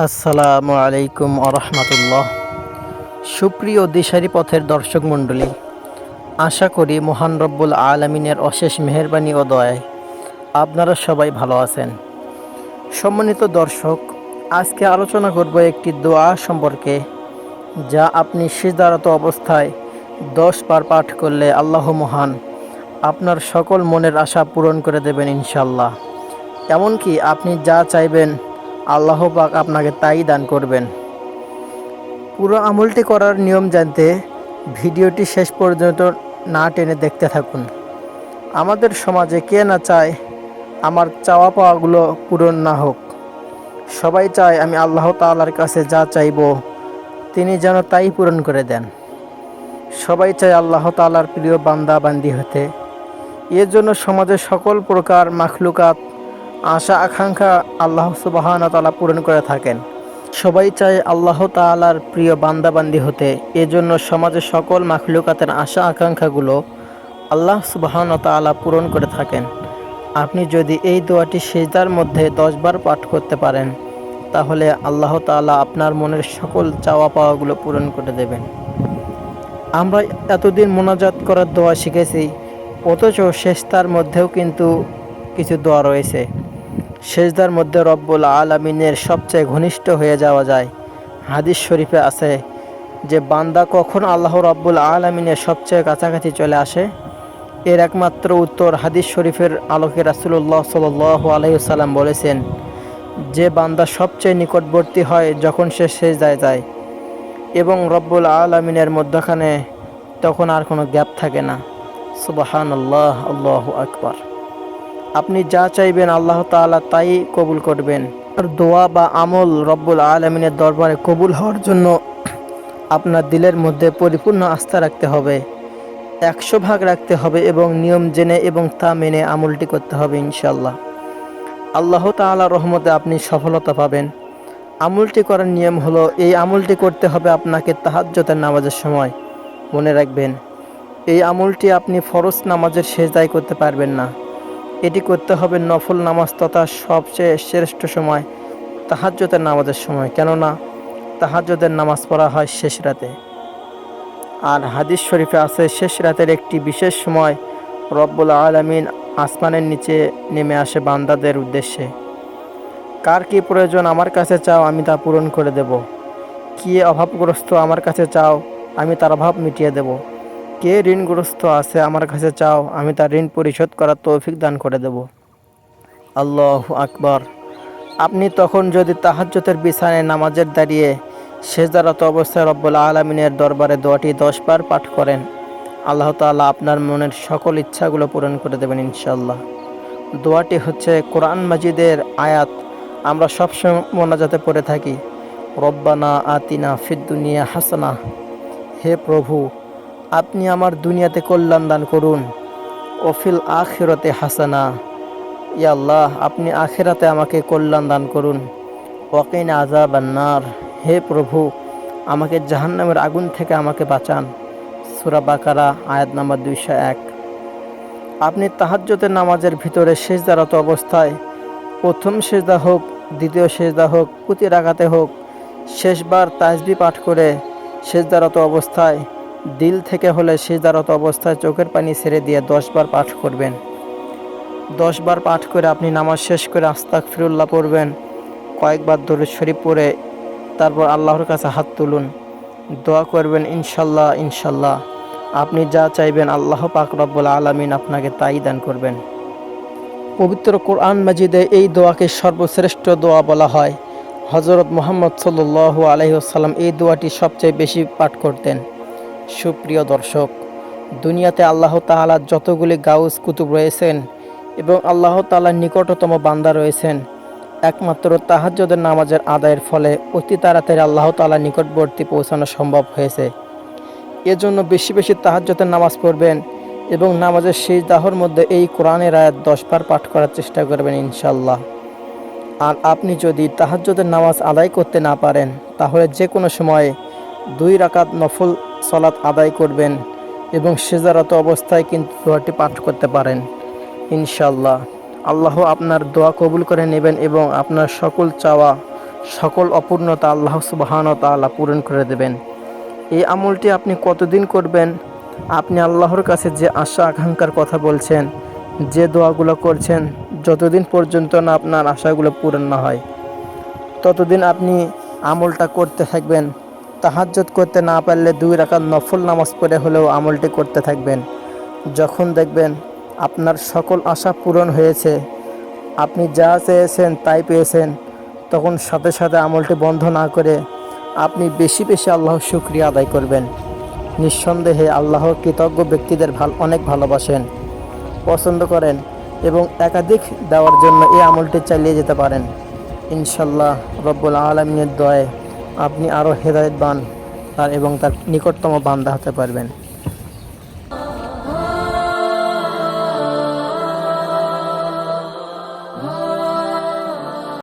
আসসালামু আলাইকুম আরহামাতুল্লাহ। সুপ্রিয় দিশারি পথের দর্শক মণ্ডলী, আশা করি মহান রব্বুল আলামিনের অশেষ মেহেরবানি ও দয়ায় আপনারা সবাই ভালো আছেন। সম্মানিত দর্শক, আজকে আলোচনা করব একটি দোয়া সম্পর্কে, যা আপনি সিজদারত অবস্থায় 10 বার পাঠ করলে আল্লাহ মহান আপনার সকল মনের আশা পূরণ করে দেবেন ইনশাল্লাহ। এমনকি আপনি যা চাইবেন আল্লাহ পাক আপনাকে তাই দান করবেন। পুরো আমলটি করার নিয়ম জানতে ভিডিওটি শেষ পর্যন্ত না টেনে দেখতে থাকুন। আমাদের সমাজে কে না চায় আমার চাওয়া পাওয়াগুলো পূরণ না হোক? সবাই চায় আমি আল্লাহ তাআলার কাছে যা চাইব তিনি যেন তাই পূরণ করে দেন। সবাই চায় আল্লাহ তাআলার প্রিয় বান্দা বান্দি হতে। এর জন্য সমাজের সকল প্রকার মাখলুকাত আশা আকাঙ্ক্ষা আল্লাহ সুবহানাহু ওয়া তাআলা পূরণ করে থাকেন। সবাই চায় আল্লাহ তাআলার প্রিয় বান্দাবান্দি হতে। এজন্য সমাজের সকল মাখলুকাতের আশা আকাঙ্ক্ষাগুলো আল্লাহ সুবহানাহু ওয়া তাআলা পূরণ করে থাকেন। আপনি যদি এই দোয়াটি সিজদার মধ্যে 10 বার পাঠ করতে পারেন, তাহলে আল্লাহ তাআলা আপনার মনের সকল চাওয়া পাওয়াগুলো পূরণ করে দেবেন। আমরা এতদিন মোনাজাত করার দোয়া শিখেছি, অথচ সেজদার মধ্যেও কিন্তু কিছু দোয়া রয়েছে। সেজদার মধ্যে রব্বুল আলামিনের সবচেয়ে ঘনিষ্ঠ হয়ে যাওয়া যায়। হাদিস শরীফে আছে যে বান্দা কখন আল্লাহ রব্বুল আলামিনের সবচেয়ে কাছাকাছি চলে আসে, এর একমাত্র উত্তর হাদিস শরীফের আলোকে রাসূলুল্লাহ সাল্লাল্লাহু আলাইহি ওয়াসাল্লাম বলেছেন যে বান্দা সবচেয়ে নিকটবর্তী হয় যখন সে সেজদায় যায় এবং রব্বুল আলামিনের মধ্যখানে তখন আর কোনো গ্যাপ থাকে না। সুবহানাল্লাহ, আল্লাহু আকবার। আপনি যা চাইবেন আল্লাহ তাআলা তাই কবুল করবেন। আর দোয়া বা আমল রব্বুল আলামিনের দরবারে কবুল হওয়ার জন্য আপনার দিলের মধ্যে পরিপূর্ণ আস্থা রাখতে হবে, 100 ভাগ রাখতে হবে এবং নিয়ম জেনে এবং তা মেনে আমলটি করতে হবে ইনশাআল্লাহ। আল্লাহ তাআলার রহমতে আপনি সফলতা পাবেন। আমলটি করার নিয়ম হলো, এই আমলটি করতে হবে আপনাকে তাহাজ্জুদের নামাজের সময়। মনে রাখবেন, এই আমলটি আপনি ফরজ নামাজের সেজদায় করতে পারবেন না। এটি করতে হবে নফল নামাজ তথা সবচেয়ে শ্রেষ্ঠ সময় তাহাজ্জুদের নামাজের সময়, কেননা তাহাজ্জুদের নামাজ পড়া হয় শেষ রাতে। আর হাদিস শরীফে আছে শেষ রাতের একটি বিশেষ সময় রব্বুল আলামিন আসমানের নিচে নেমে আসে বান্দাদের উদ্দেশ্যে। কার কি প্রয়োজন আমার কাছে চাও, আমি তা পূরণ করে দেব। কে অভাবগ্রস্ত আমার কাছে চাও, আমি তার অভাব মিটিয়ে দেব। কে ঋণগ্রস্ত আছে আমার কাছে চাও, আমি তার ঋণ পরিশোধ করার তৌফিক দান করে দেব। আল্লাহু আকবার। আপনি তখন যদি তাহাজ্জুদের বিছানায় নামাজের দাঁড়িয়ে সেজদারত অবস্থায় রব্বুল আলামিনের দরবারে দোয়াটি 10 বার পাঠ করেন, আল্লাহ তাআলা আপনার মনের সকল ইচ্ছাগুলো পূরণ করে দেবেন ইনশাআল্লাহ। দোয়াটি হচ্ছে কোরআন মাজিদের আয়াত। আমরা সবসময় মোনাজাতে পড়ে থাকি, রব্বানা আতিনা ফিদ দুনিয়া হাসানা। হে প্রভু, আপনি আমার দুনিয়াতে কল্যাণ দান করুন, ও ফিল আখিরাতে হাসানা। ইয়া আল্লাহ, আপনি আখিরাতে আমাকে কল্যাণ দান করুন, ওয়াকিনা আযাবান নার। হে প্রভু, আমাকে জাহান্নামের আগুন থেকে আমাকে বাঁচান। সূরা বাকারা আয়াত নাম্বার 201। আপনি তাহাজ্জুদের নামাজের ভিতরে সিজদারত অবস্থায় প্রথম সিজদা হোক, দ্বিতীয় সিজদা হোক, প্রতি রাকাতে হোক, শেষবার তাসবিহ পাঠ করে সিজদারত অবস্থায় দিল থেকে হলে সিজদারত অবস্থায় চোখের পানি ছেড়ে দিয়ে 10 বার পাঠ করবেন। 10 বার পাঠ করে আপনি নামাজ শেষ করে আস্তাগফিরুল্লাহ পড়বেন, কয়েকবার দরুদ শরীফ পড়ে তারপর আল্লাহর কাছে হাত তুলুন, দোয়া করবেন ইনশাল্লাহ ইনশাল্লাহ। আপনি যা চাইবেন আল্লাহ পাক রব্বুল আলামিন আপনাকে তাই দান করবেন। পবিত্র কোরআন মাজিদে এই দোয়াকে সর্বশ্রেষ্ঠ দোয়া বলা হয়। হযরত মুহাম্মদ সাল্লাল্লাহু আলাইহি ওয়াসাল্লাম এই দোয়াটি সবচেয়ে বেশি পাঠ করতেন। সুপ্রিয় দর্শক, দুনিয়াতে আল্লাহ তাআলার যতগুলি গাউস কুতুব রয়েছেন এবং আল্লাহ তাআলার নিকটতম বান্দা রয়েছেন, একমাত্র তাহাজ্জুদের নামাজের আদায়ের ফলে অতি তাড়াতাড়ি আল্লাহ তাআলার নিকটবর্তী পৌঁছানো সম্ভব হয়েছে। এজন্য বেশি বেশি তাহাজ্জুদের নামাজ পড়বেন এবং নামাজের সিজদাহর মধ্যে এই কোরআনের আয়াত 10 বার পাঠ করার চেষ্টা করবেন ইনশাআল্লাহ। আর আপনি যদি তাহাজ্জুদের নামাজ আদায় করতে না পারেন, তাহলে যে কোনো সময়ে 2 রাকাত নফল সালাত আদায় করবেন এবং সিজদারত অবস্থায় কিন্তু দোয়াটি পাঠ করতে পারেন ইনশাআল্লাহ। আল্লাহ আপনার দোয়া কবুল করে নেবেন এবং আপনার সকল চাওয়া সকল অপূর্ণতা আল্লাহ সুবহানাহু ওয়া তাআলা পূরণ করে দেবেন। এই আমলটি আপনি কতদিন করবেন, আপনি আল্লাহর কাছে যে আশা আকাঙ্ক্ষার কথা বলছেন, যে দোয়াগুলো করছেন, যতদিন পর্যন্ত না আপনার আশাগুলো পূরণ না হয় ততদিন আপনি আমলটা করতে থাকবেন। তাহাজ্জুদ করতে না পারলে 2 রাকাত নফল নামাজ পড়ে হলেও আমলটি করতে থাকবেন। যখন দেখবেন আপনার সকল আশা পূরণ হয়েছে, আপনি যা চেয়েছেন তাই পেয়েছেন, তখন সাথে সাথে আমলটি বন্ধ না করে আপনি বেশি বেশি আল্লাহর শুকরিয়া আদায় করবেন। নিঃসন্দেহে আল্লাহ কৃতজ্ঞ ব্যক্তিদের অনেক ভালোবাসেন, পছন্দ করেন এবং একাধিক দেওয়ার জন্য এই আমলটি চালিয়ে যেতে পারেন। ইনশাল্লাহ রব্বুল আলামিনের দয়ায় আপনি আরও হেদায়েতবান এবং তার নিকটতম বান্দা হতে পারবেন।